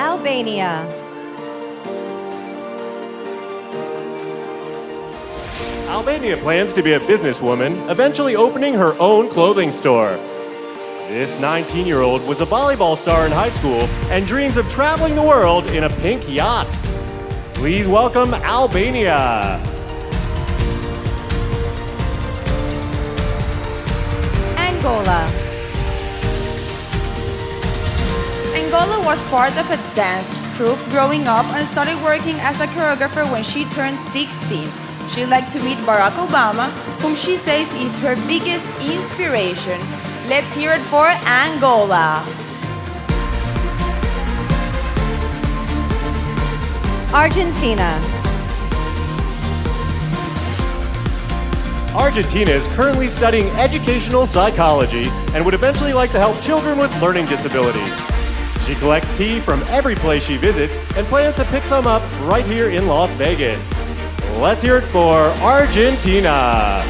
Albania. Albania plans to be a businesswoman, eventually opening her own clothing store. This 19-year-old was a volleyball star in high school and dreams of traveling the world in a pink yacht. Please welcome Albania. Angola. Angola was part of a dance troupe growing up and started working as a choreographer when she turned 16. She'd like to meet Barack Obama, whom she says is her biggest inspiration. Let's hear it for Angola. Argentina. Argentina is currently studying educational psychology and would eventually like to help children with learning disabilities. She collects tea from every place she visits and plans to pick some up right here in Las Vegas. Let's hear it for Argentina.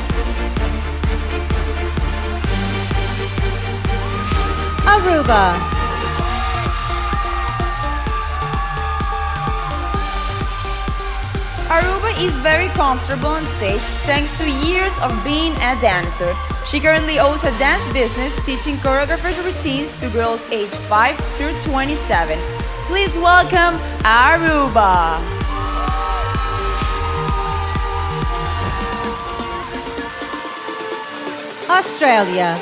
Aruba. Aruba is very comfortable on stage thanks to years of being a dancer. She currently owns a dance business teaching choreographed routines to girls aged 5 through 27. Please welcome Aruba. Australia.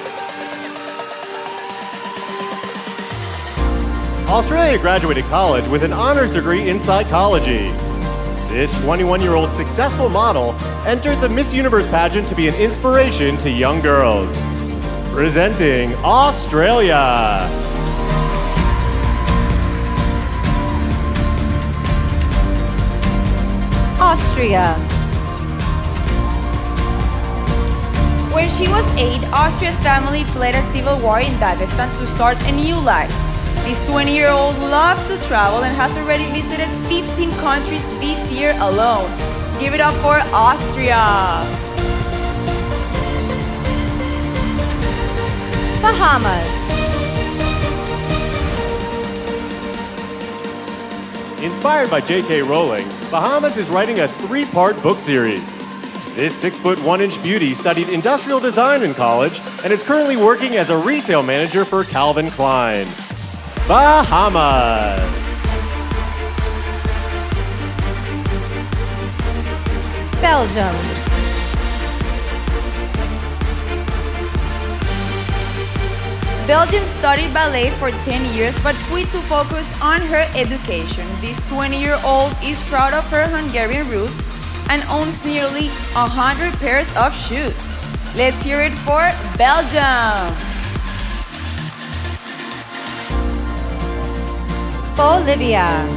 Australia graduated college with an honors degree in psychology. This 21-year-old successful model entered the Miss Universe pageant to be an inspiration to young girls. Presenting Australia. Austria. When she was 8, Austria's family fled a civil war in Dagestan to start a new life. This 20-year-old loves to travel and has already visited 15 countries this year alone. Give it up for Austria. Bahamas. Inspired by J.K. Rowling, Bahamas is writing a 3-part book series. This 6'1" beauty studied industrial design in college and is currently working as a retail manager for Calvin Klein. Bahamas. Belgium. Belgium studied ballet for 10 years but quit to focus on her education. This 20-year-old is proud of her Hungarian roots and owns nearly 100 pairs of shoes. Let's hear it for Belgium. Bolivia.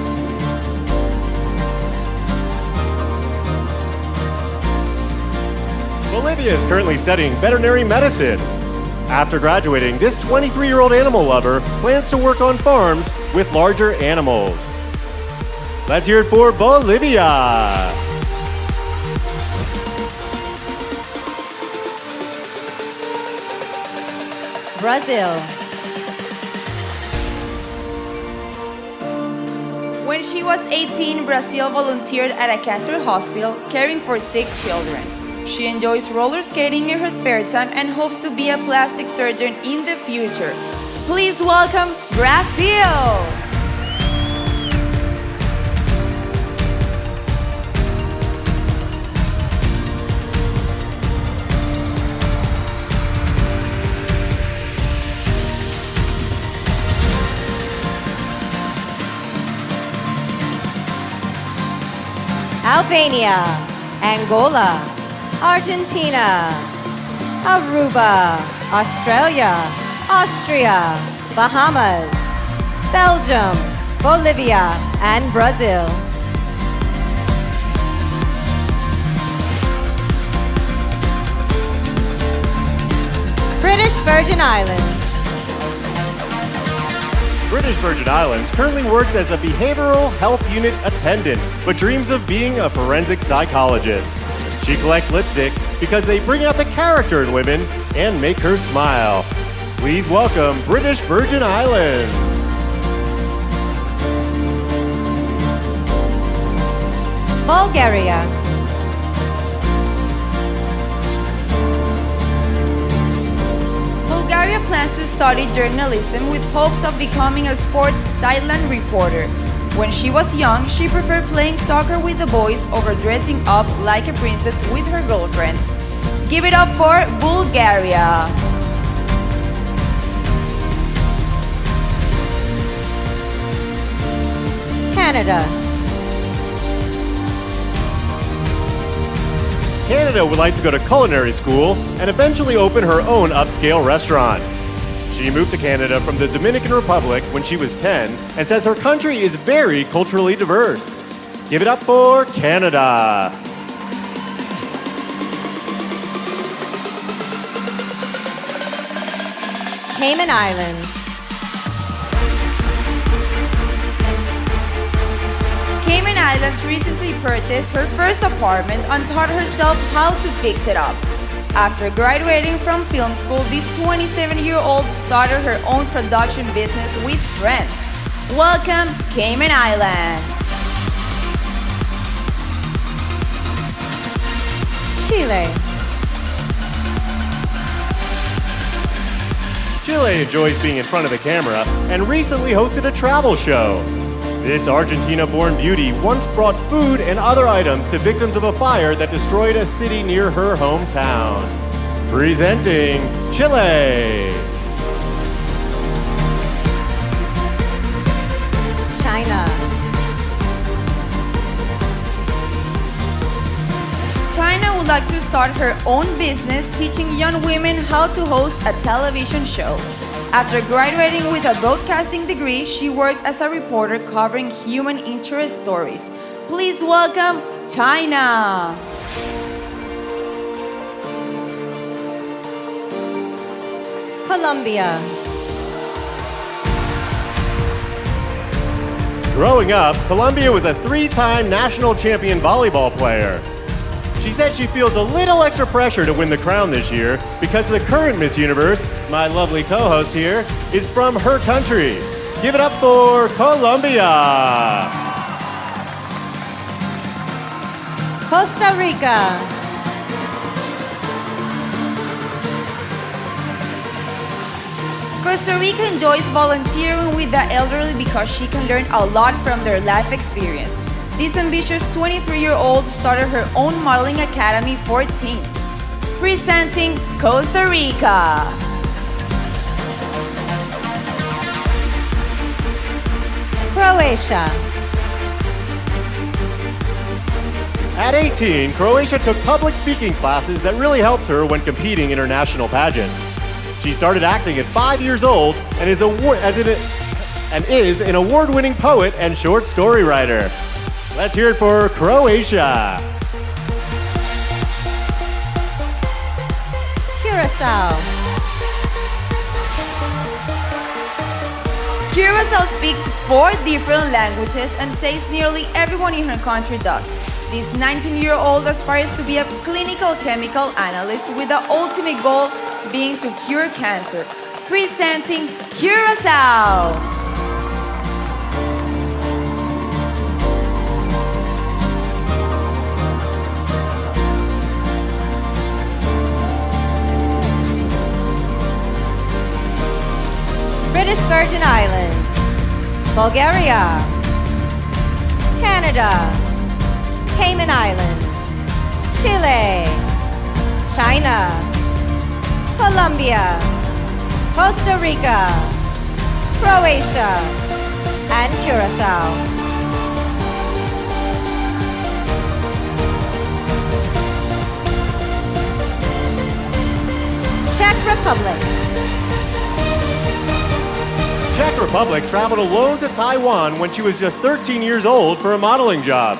Bolivia is currently studying veterinary medicine. After graduating, this 23-year-old animal lover plans to work on farms with larger animals. Let's hear it for Bolivia. Brazil. When she was 18, Brazil volunteered at a cancer hospital caring for sick children. She enjoys roller skating in her spare time and hopes to be a plastic surgeon in the future. Please welcome Brazil! Albania. Angola. Argentina. Aruba. Australia. Austria. Bahamas. Belgium. Bolivia. And Brazil. British Virgin Islands. British Virgin Islands currently works as a behavioral health unit attendant, but dreams of being a forensic psychologist. She collects lipsticks because they bring out the character in women and make her smile. Please welcome British Virgin Islands. Bulgaria. Bulgaria plans to study journalism with hopes of becoming a sports sideline reporter. When she was young, she preferred playing soccer with the boys over dressing up like a princess with her girlfriends. Give it up for Bulgaria! Canada. Canada would like to go to culinary school and eventually open her own upscale restaurant. She moved to Canada from the Dominican Republic when she was 10 and says her country is very culturally diverse. Give it up for Canada. Cayman Islands. Cayman Islands recently purchased her first apartment and taught herself how to fix it up. After graduating from film school, this 27-year-old started her own production business with friends. Welcome, Cayman Islands! Chile. Chile enjoys being in front of the camera and recently hosted a travel show. This Argentina-born beauty once brought food and other items to victims of a fire that destroyed a city near her hometown. Presenting Chile. China. China would like to start her own business teaching young women how to host a television show. After graduating with a broadcasting degree, she worked as a reporter covering human interest stories. Please welcome China! Colombia. Growing up, Colombia was a 3-time national champion volleyball player. She said she feels a little extra pressure to win the crown this year because the current Miss Universe, my lovely co-host here, is from her country. Give it up for Colombia! Costa Rica. Costa Rica enjoys volunteering with the elderly because she can learn a lot from their life experience. This ambitious 23-year-old started her own modeling academy for teens. Presenting Costa Rica! Croatia. At 18, Croatia took public speaking classes that really helped her when competing in her national pageant. She started acting at 5 years old and is an award-winning poet and short story writer. Let's hear it for Croatia. Curacao. Curacao speaks 4 different languages and says nearly everyone in her country does. This 19-year-old aspires to be a clinical chemical analyst with the ultimate goal being to cure cancer. Presenting Curacao! British Virgin Islands. Bulgaria. Canada. Cayman Islands. Chile. China. Colombia. Costa Rica. Croatia. And Curacao. Czech Republic. Czech Republic traveled alone to Taiwan when she was just 13 years old for a modeling job.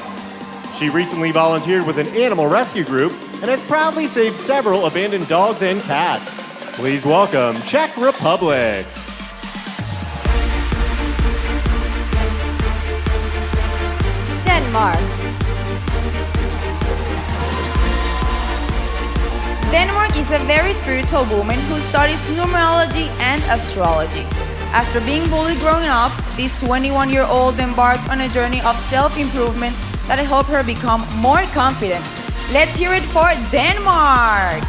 She recently volunteered with an animal rescue group and has proudly saved several abandoned dogs and cats. Please welcome Czech Republic. Denmark. Denmark is a very spiritual woman who studies numerology and astrology. After being bullied growing up, this 21-year-old embarked on a journey of self-improvement that help her become more confident. Let's hear it for Denmark!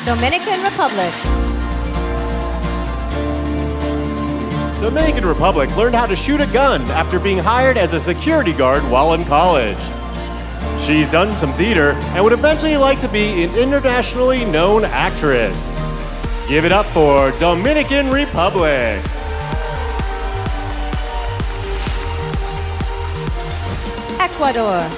Dominican Republic. Dominican Republic learned how to shoot a gun after being hired as a security guard while in college. She's done some theater and would eventually like to be an internationally known actress. Give it up for Dominican Republic. Ecuador.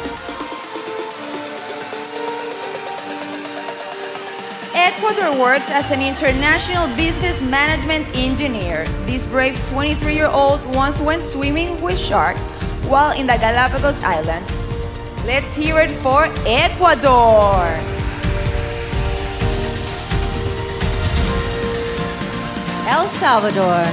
Ecuador works as an international business management engineer. This brave 23-year-old once went swimming with sharks while in the Galapagos Islands. Let's hear it for Ecuador! El Salvador.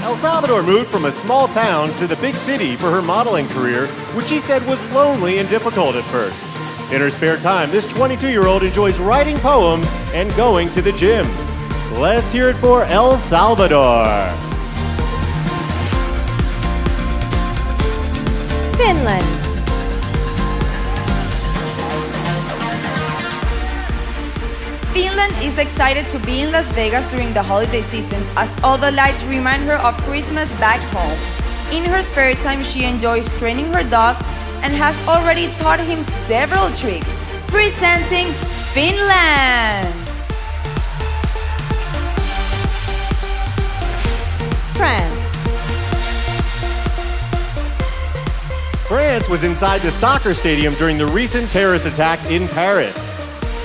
El Salvador moved from a small town to the big city for her modeling career, which she said was lonely and difficult at first. In her spare time, this 22-year-old enjoys writing poems and going to the gym. Let's hear it for El Salvador. Finland. Finland is excited to be in Las Vegas during the holiday season as all the lights remind her of Christmas back home. In her spare time, she enjoys training her dog and has already taught him several tricks. Presenting Finland! France. France was inside the soccer stadium during the recent terrorist attack in Paris.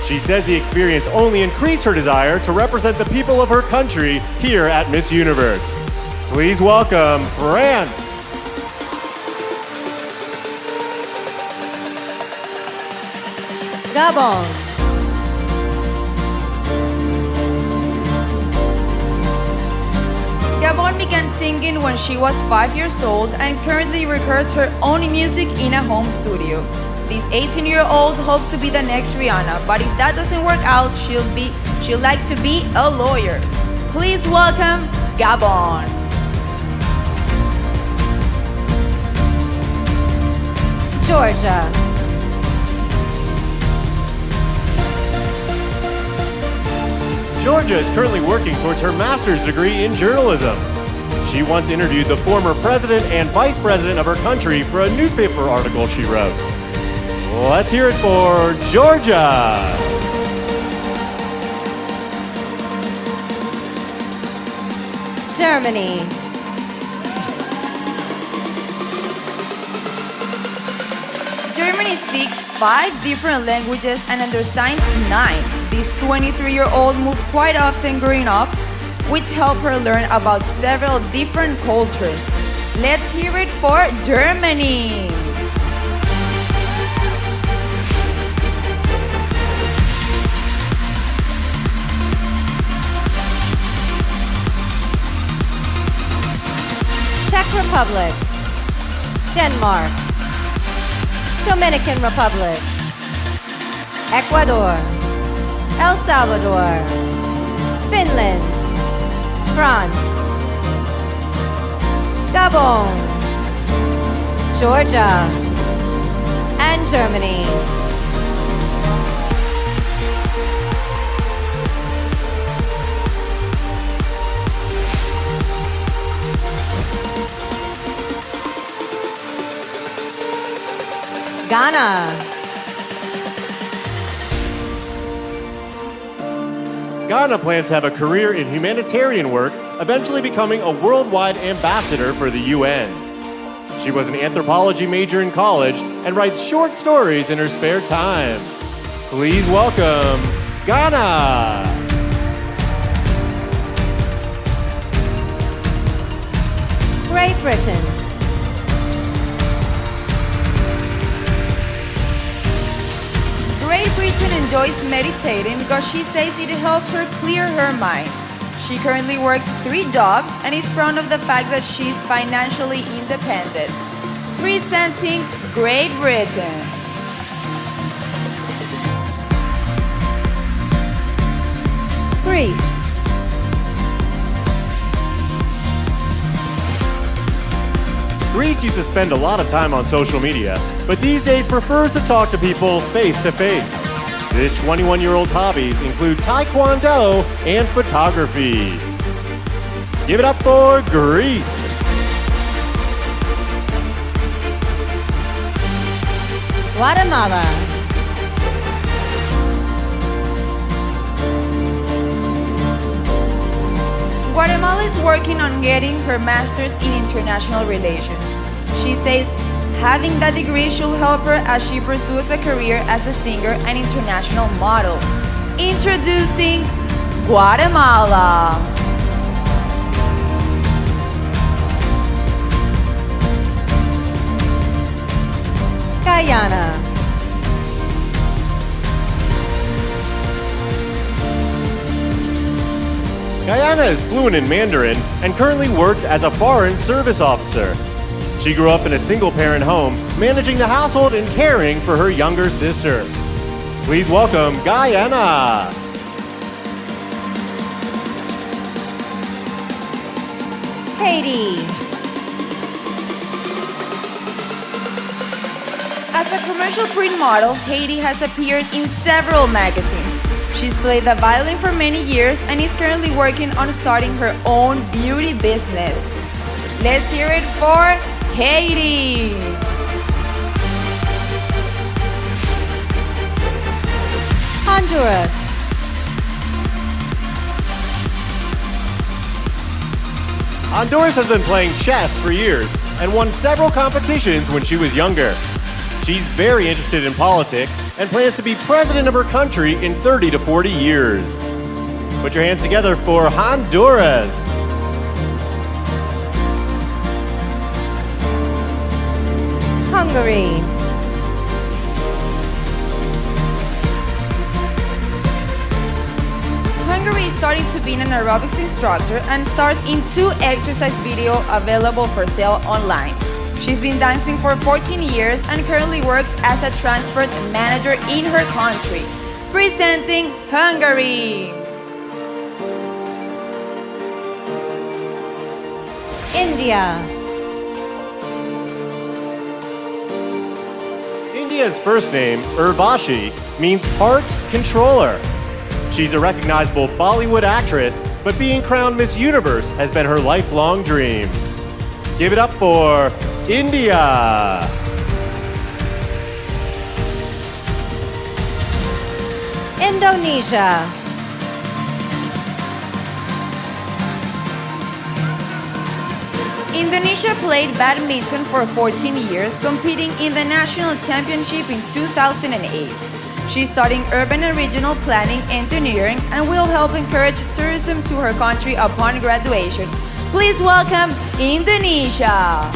She said the experience only increased her desire to represent the people of her country here at Miss Universe. Please welcome France. Gabon. Gabon began singing when she was 5 years old and currently records her own music in a home studio. This 18-year-old hopes to be the next Rihanna, but if that doesn't work out, she'll like to be a lawyer. Please welcome Gabon. Georgia. Georgia is currently working towards her master's degree in journalism. She once interviewed the former president and vice president of her country for a newspaper article she wrote. Let's hear it for Georgia. Germany. Germany speaks 5 different languages and understands 9. This 23-year-old moved quite often growing up, which helped her learn about several different cultures. Let's hear it for Germany. Czech Republic. Denmark. Dominican Republic. Ecuador. El Salvador. Finland. France. Gabon. Georgia. And Germany. Ghana. Ghana plans to have a career in humanitarian work, eventually becoming a worldwide ambassador for the UN. She was an anthropology major in college and writes short stories in her spare time. Please welcome Ghana. Great Britain. Great Britain enjoys meditating because she says it helps her clear her mind. She currently works 3 jobs and is proud of the fact that she's financially independent. Presenting Great Britain. Greece. Greece used to spend a lot of time on social media, but these days prefers to talk to people face to face. This 21-year-old's hobbies include taekwondo and photography. Give it up for Greece. Guatemala. Guatemala is working on getting her master's in international relations. She says having that degree should help her as she pursues a career as a singer and international model. Introducing Guatemala. Guyana. Guyana is fluent in Mandarin and currently works as a foreign service officer. She grew up in a single-parent home, managing the household and caring for her younger sister. Please welcome Guyana. Haiti. As a commercial print model, Haiti has appeared in several magazines. She's played the violin for many years and is currently working on starting her own beauty business. Let's hear it for Haiti! Honduras. Honduras has been playing chess for years and won several competitions when she was younger. She's very interested in politics and plans to be president of her country in 30 to 40 years. Put your hands together for Honduras. Hungary. Hungary is starting to be an aerobics instructor and stars in 2 exercise videos available for sale online. She's been dancing for 14 years and currently works as a transport manager in her country. Presenting Hungary! India. India's first name, Urvashi, means heart controller. She's a recognizable Bollywood actress, but being crowned Miss Universe has been her lifelong dream. Give it up for India. Indonesia. Indonesia played badminton for 14 years, competing in the national championship in 2008. She's studying urban and regional planning engineering and will help encourage tourism to her country upon graduation. Please welcome Indonesia!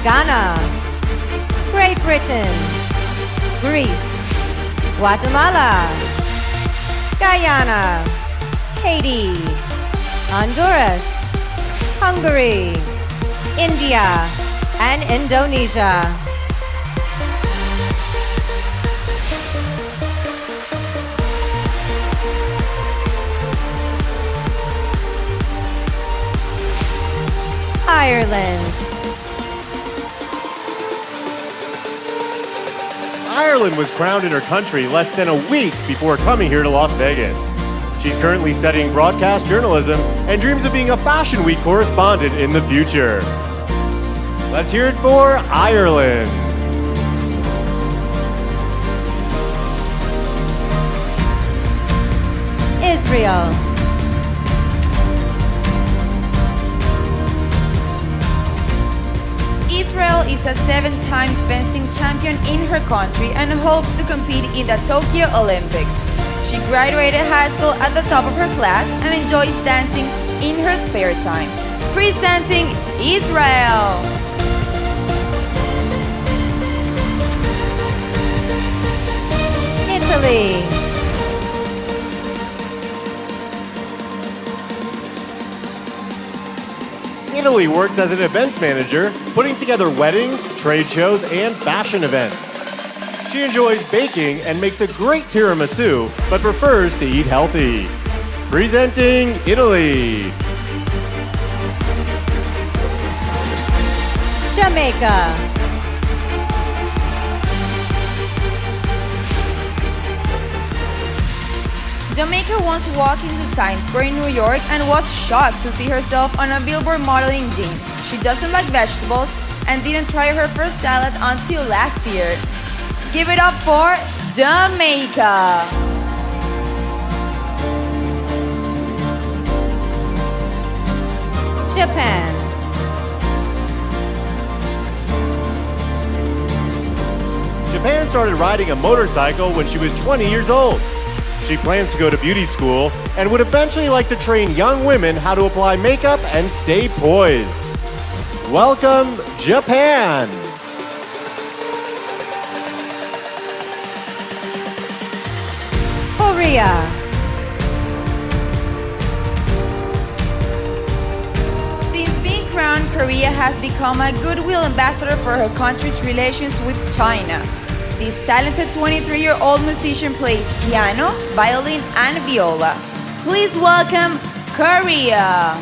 Ghana. Great Britain. Greece. Guatemala. Guyana. Haiti. Honduras. Hungary. India. And Indonesia. Ireland. Ireland was crowned in her country less than a week before coming here to Las Vegas. She's currently studying broadcast journalism and dreams of being a Fashion Week correspondent in the future. Let's hear it for Ireland. Israel. Israel is a 7-time fencing champion in her country and hopes to compete in the Tokyo Olympics. She graduated high school at the top of her class and enjoys dancing in her spare time. Presenting Israel! Italy. Italy works as an events manager, putting together weddings, trade shows, and fashion events. She enjoys baking and makes a great tiramisu, but prefers to eat healthy. Presenting Italy. Jamaica. Jamaica once walked into Times Square in New York and was shocked to see herself on a billboard modeling jeans. She doesn't like vegetables and didn't try her first salad until last year. Give it up for Jamaica! Japan. Japan started riding a motorcycle when she was 20 years old. She plans to go to beauty school and would eventually like to train young women how to apply makeup and stay poised. Welcome, Japan! Korea. Since being crowned, Korea has become a goodwill ambassador for her country's relations with China. This talented 23-year-old musician plays piano, violin, and viola. Please welcome Korea!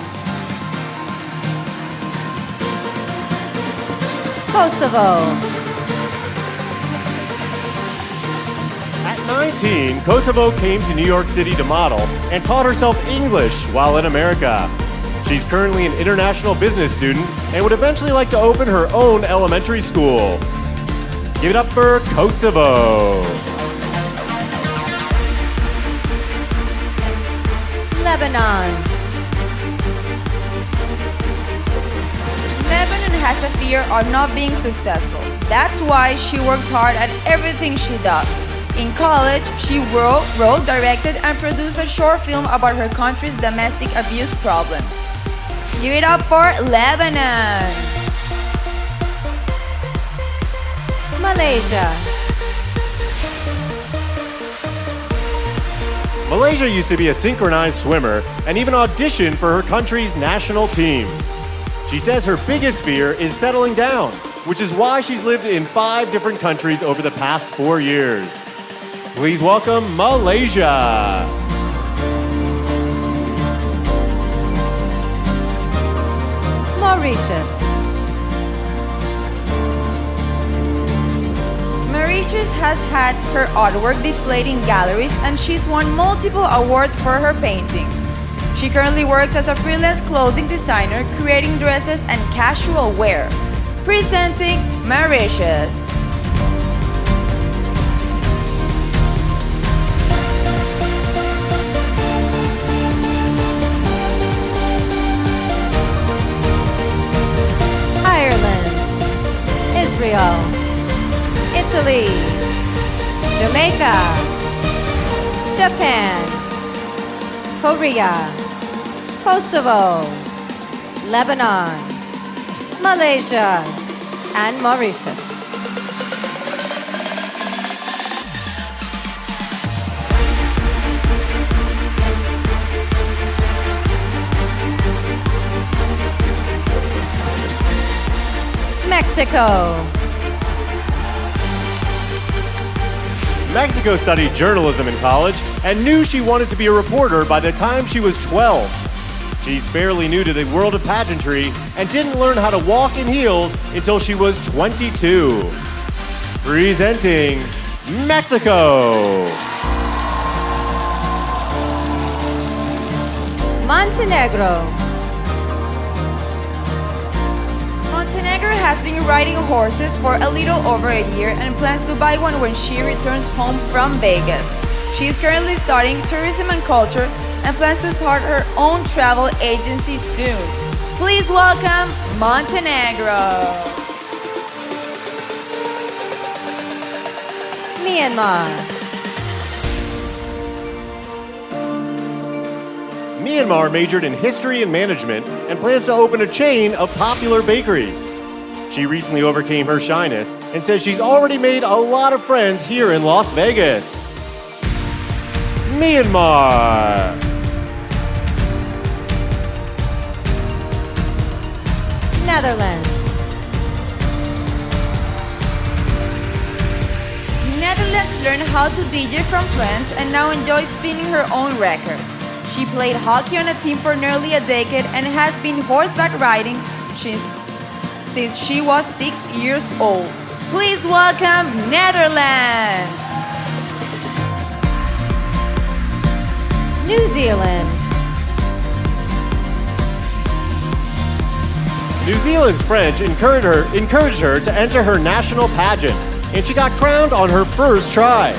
Kosovo. At 19, Kosovo came to New York City to model and taught herself English while in America. She's currently an international business student and would eventually like to open her own elementary school. Give it up for Kosovo. Lebanon. Lebanon has a fear of not being successful. That's why she works hard at everything she does. In college, she wrote, directed, and produced a short film about her country's domestic abuse problem. Give it up for Lebanon! Malaysia. Malaysia used to be a synchronized swimmer and even auditioned for her country's national team. She says her biggest fear is settling down, which is why she's lived in 5 different countries over the past 4 years. Please welcome Malaysia. Mauritius. Mauritius has had her artwork displayed in galleries and she's won multiple awards for her paintings. She currently works as a freelance clothing designer, creating dresses and casual wear. Presenting Mauritius. Ireland. Israel. Italy. Jamaica. Japan. Korea. Kosovo. Lebanon. Malaysia. And Mauritius. Mexico. Mexico studied journalism in college and knew she wanted to be a reporter by the time she was 12. She's fairly new to the world of pageantry and didn't learn how to walk in heels until she was 22. Presenting Mexico. Montenegro. Montenegro has been riding horses for a little over a year and plans to buy one when she returns home from Vegas. She is currently studying tourism and culture and plans to start her own travel agency soon. Please welcome Montenegro. Myanmar. Myanmar majored in history and management and plans to open a chain of popular bakeries. She recently overcame her shyness and says she's already made a lot of friends here in Las Vegas. Myanmar. Netherlands. Netherlands learned how to DJ from friends and now enjoys spinning her own records. She played hockey on a team for nearly a decade and has been horseback riding since she was 6 years old. Please welcome Netherlands! New Zealand. New Zealand's French encouraged her to enter her national pageant, and she got crowned on her first try.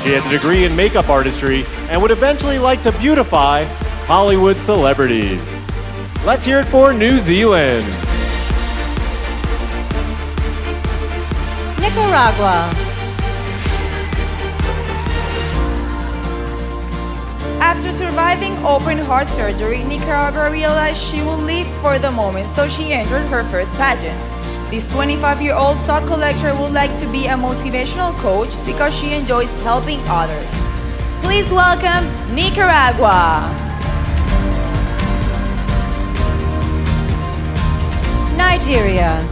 She has a degree in makeup artistry and would eventually like to beautify Hollywood celebrities. Let's hear it for New Zealand. Nicaragua. After surviving open heart surgery, Nicaragua realized she will live for the moment, so she entered her first pageant. This 25-year-old sock collector would like to be a motivational coach because she enjoys helping others. Please welcome Nicaragua! Nigeria.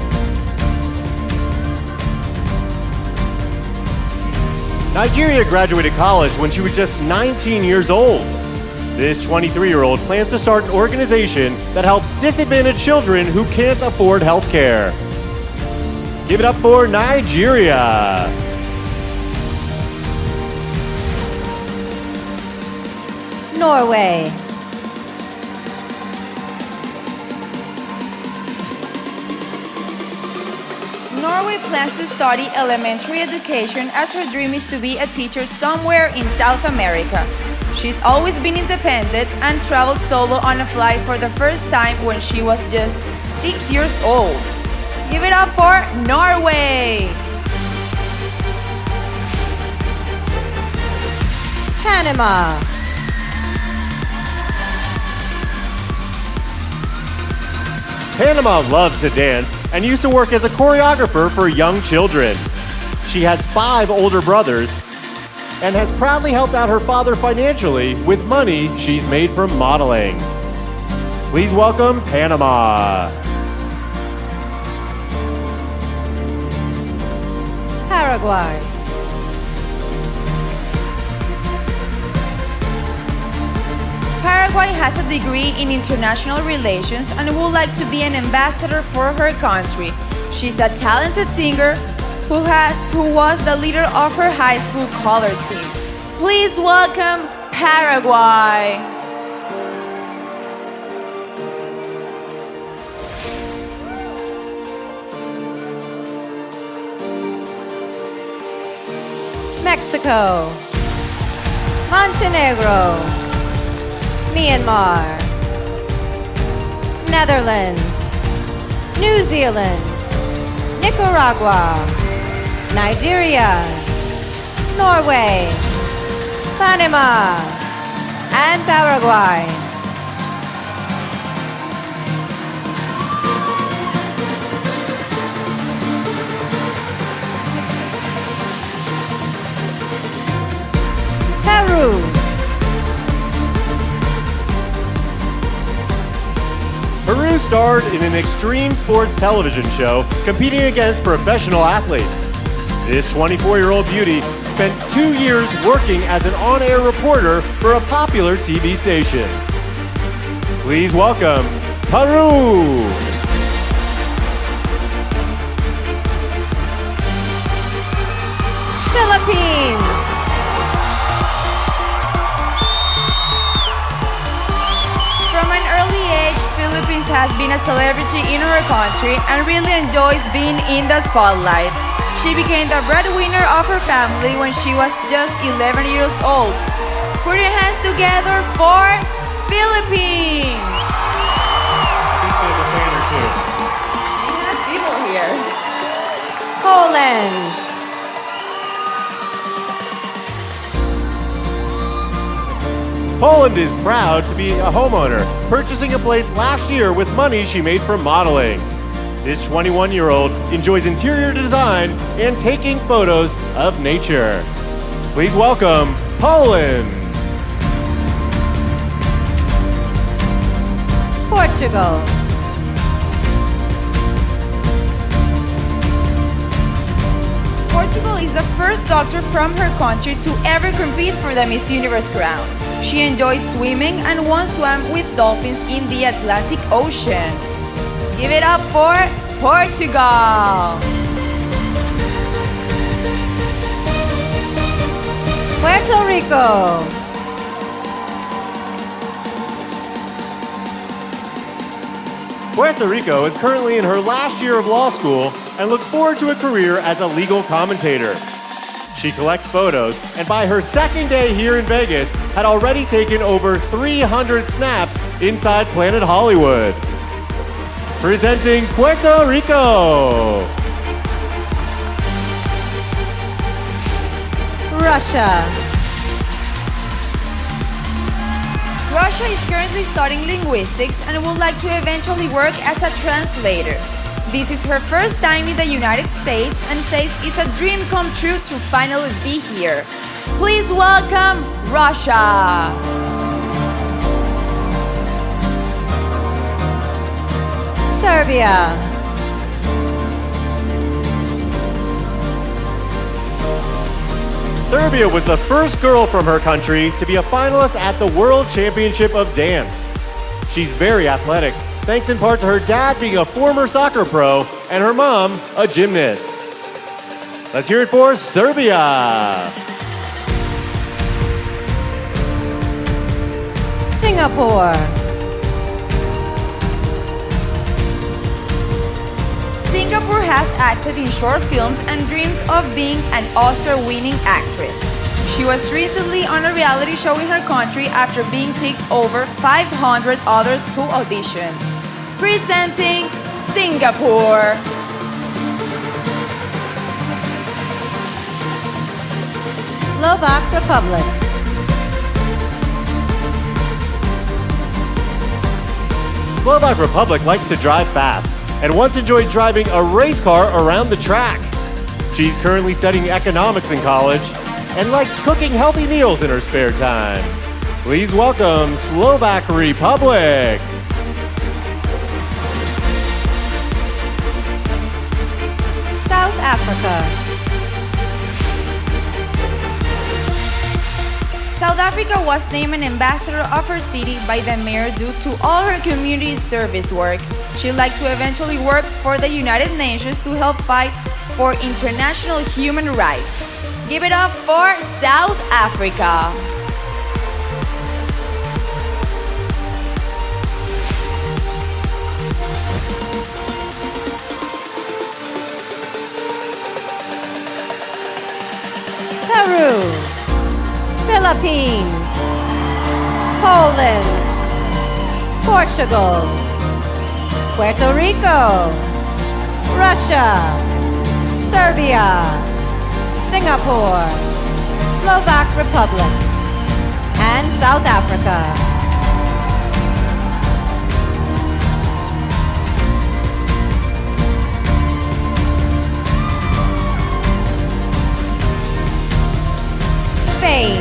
Nigeria graduated college when she was just 19 years old. This 23-year-old plans to start an organization that helps disadvantaged children who can't afford health care. Give it up for Nigeria. Norway. Norway plans to study elementary education as her dream is to be a teacher somewhere in South America. She's always been independent and traveled solo on a flight for the first time when she was just 6 years old. Give it up for Norway! Panama. Panama loves to dance and used to work as a choreographer for young children. She has 5 older brothers and has proudly helped out her father financially with money she's made from modeling. Please welcome Panama. Paraguay. Paraguay has a degree in international relations and would like to be an ambassador for her country. She's a talented singer who was the leader of her high school color team. Please welcome Paraguay. Mexico. Montenegro. Myanmar. Netherlands. New Zealand. Nicaragua. Nigeria. Norway. Panama. And Paraguay. Peru. Peru starred in an extreme sports television show competing against professional athletes. This 24-year-old beauty spent 2 years working as an on-air reporter for a popular TV station. Please welcome Peru. Philippines. From an early age, Philippines has been a celebrity in her country and really enjoys being in the spotlight. She became the breadwinner of her family when she was just 11 years old. Put your hands together for Philippines! Features a fan or two. We have people here. Poland. Poland is proud to be a homeowner, purchasing a place last year with money she made from modeling. This 21-year-old enjoys interior design and taking photos of nature. Please welcome Poland. Portugal. She's the first doctor from her country to ever compete for the Miss Universe crown. She enjoys swimming and once swam with dolphins in the Atlantic Ocean. Give it up for Portugal! Puerto Rico. Puerto Rico is currently in her last year of law school and looks forward to a career as a legal commentator. She collects photos, and by her second day here in Vegas, had already taken over 300 snaps inside Planet Hollywood. Presenting Puerto Rico. Russia. Russia is currently studying linguistics and would like to eventually work as a translator. This is her first time in the United States and says it's a dream come true to finally be here. Please welcome Russia! Serbia. Serbia was the first girl from her country to be a finalist at the World Championship of Dance. She's very athletic, thanks in part to her dad being a former soccer pro and her mom a gymnast. Let's hear it for Serbia. Singapore. Singapore has acted in short films and dreams of being an Oscar-winning actress. She was recently on a reality show in her country after being picked over 500 others who auditioned. Presenting Singapore. Slovak Republic. Slovak Republic likes to drive fast and once enjoyed driving a race car around the track. She's currently studying economics in college and likes cooking healthy meals in her spare time. Please welcome Slovak Republic. South Africa. South Africa was named an ambassador of her city by the mayor due to all her community service work. She'd like to eventually work for the United Nations to help fight for international human rights. Give it up for South Africa. Peru. Philippines. Poland. Portugal. Puerto Rico. Russia. Serbia. Singapore. Slovak Republic. And South Africa. Spain.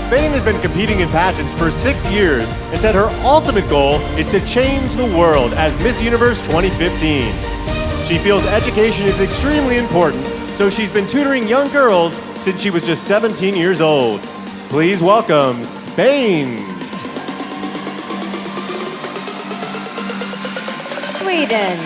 Spain has been competing in pageants for 6 years and said her ultimate goal is to change the world as Miss Universe 2015. She feels education is extremely important, so she's been tutoring young girls since she was just 17 years old. Please welcome Spain. Sweden.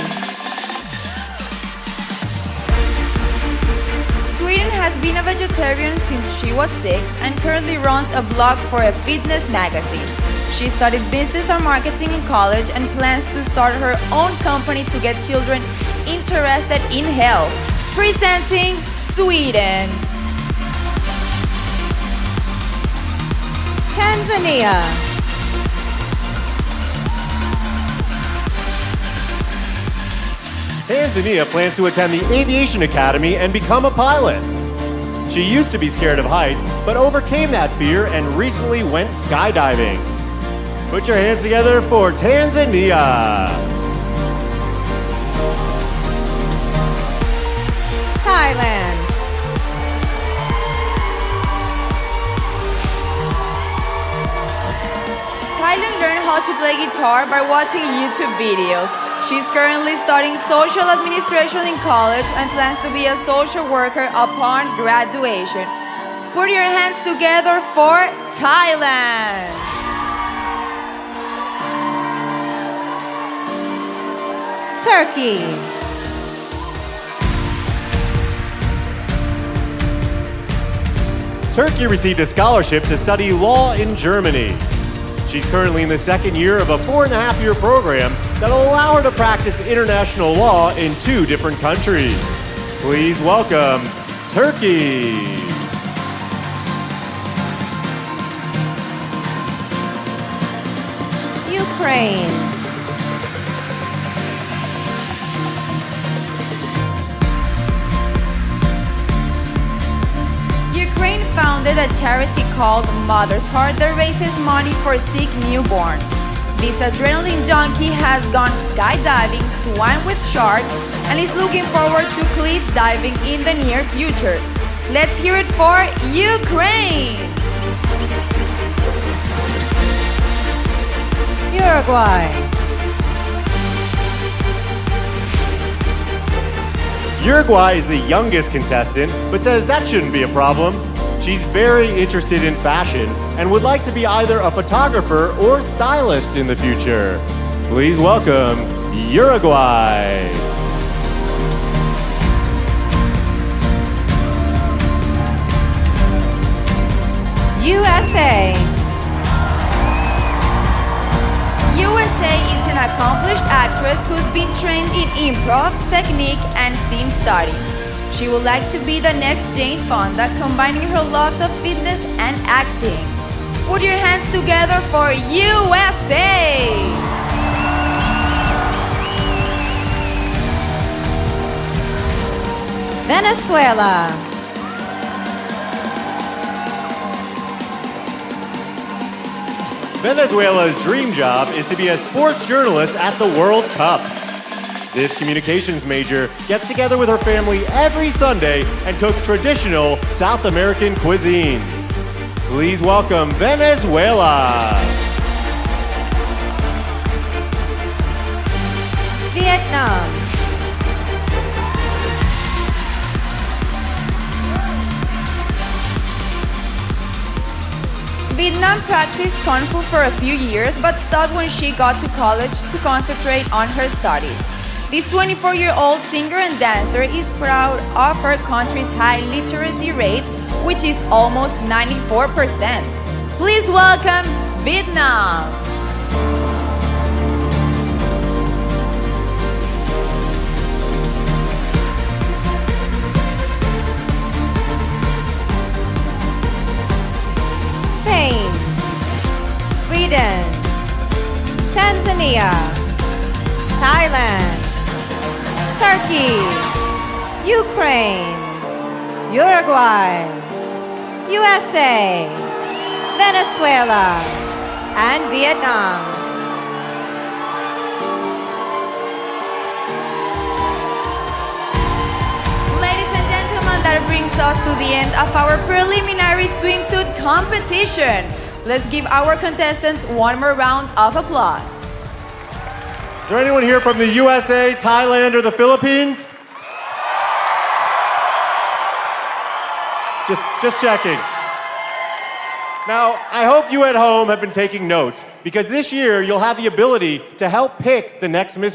Sweden has been a vegetarian since she was 6 and currently runs a blog for a fitness magazine. She studied business and marketing in college and plans to start her own company to get children interested in health. Presenting Sweden. Tanzania. Tanzania plans to attend the Aviation Academy and become a pilot. She used to be scared of heights, but overcame that fear and recently went skydiving. Put your hands together for Tanzania. Thailand. Thailand learned how to play guitar by watching YouTube videos. She's currently studying social administration in college and plans to be a social worker upon graduation. Put your hands together for Thailand. Turkey. Turkey received a scholarship to study law in Germany. She's currently in the second year of a 4.5-year program that'll allow her to practice international law in 2 different countries. Please welcome Turkey. Ukraine. Ukraine founded a charity called Mother's Heart that raises money for sick newborns. This adrenaline junkie has gone skydiving, swam with sharks, and is looking forward to cliff diving in the near future. Let's hear it for Ukraine! Uruguay. Uruguay is the youngest contestant, but says that shouldn't be a problem. She's very interested in fashion and would like to be either a photographer or stylist in the future. Please welcome Uruguay. USA. USA is an accomplished actress who's been trained in improv, technique, and scene study. She would like to be the next Jane Fonda, combining her loves of fitness and acting. Put your hands together for USA! Venezuela. Venezuela's dream job is to be a sports journalist at the World Cup. This communications major gets together with her family every Sunday and cooks traditional South American cuisine. Please welcome Venezuela. Vietnam. Vietnam practiced Kung Fu for a few years but stopped when she got to college to concentrate on her studies. This 24-year-old singer and dancer is proud of her country's high literacy rate, which is almost 94%. Please welcome Vietnam! Spain. Sweden. Tanzania. Thailand. Turkey. Ukraine. Uruguay. USA. Venezuela. And Vietnam. Ladies and gentlemen, that brings us to the end of our preliminary swimsuit competition. Let's give our contestants one more round of applause. Is there anyone here from the USA, Thailand, or the Philippines? Just checking. Now, I hope you at home have been taking notes, because this year you'll have the ability to help pick the next Miss